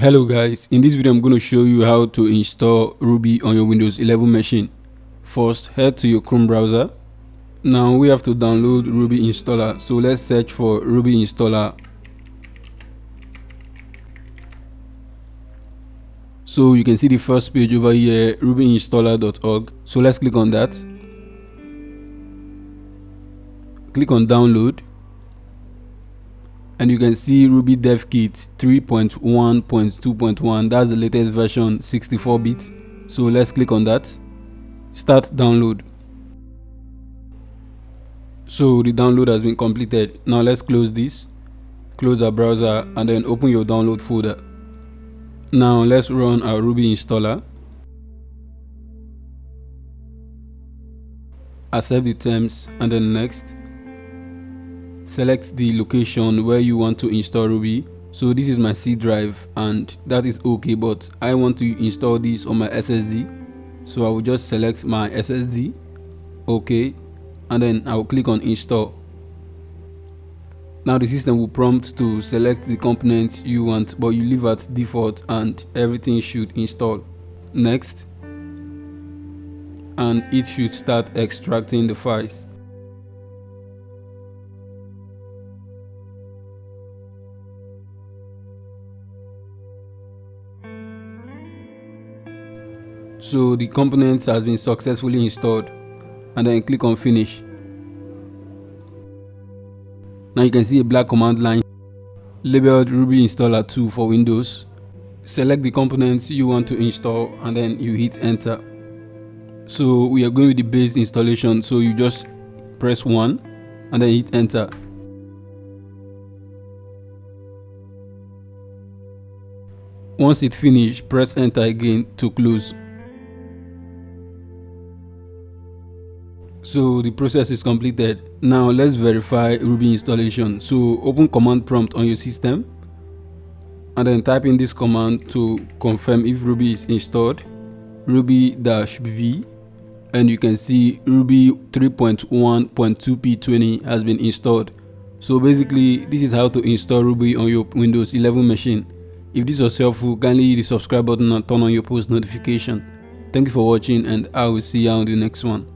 Hello guys, in this video I'm going to show you how to install Ruby on your Windows 11 machine. First, head to your Chrome browser. Now we have to download Ruby installer, so let's search for Ruby installer. So you can see the first page over here, rubyinstaller.org. So let's click on that. Click on download. And you can see Ruby Dev Kit 3.1.2.1. that's the latest version, 64-bit. So let's click on that. Start download. So the download has been completed. Now let's close this. Close our browser and then open your download folder. Now let's run our Ruby installer. Accept the terms and then next. Select the location where you want to install Ruby. So this is my C drive and that is okay, but I want to install this on my SSD. So I will just select my SSD. Okay, and then I will click on install. Now the system will prompt to select the components you want, but you leave at default and everything should install. Next, and it should start extracting the files. So the components has been successfully installed, and then click on finish. Now you can see a black command line labeled Ruby installer 2 for Windows. Select the components you want to install and then you hit enter. So we are going with the base installation, so you just press 1 and then hit enter. Once it finishes, press enter again to close. So the process is completed. Now let's verify Ruby installation. So open command prompt on your system and then type in this command to confirm if Ruby is installed. Ruby-v, and you can see Ruby 3.1.2p20 has been installed. So basically this is how to install Ruby on your Windows 11 machine. If this was helpful, kindly hit the subscribe button and turn on your post notification. Thank you for watching and I will see you on the next one.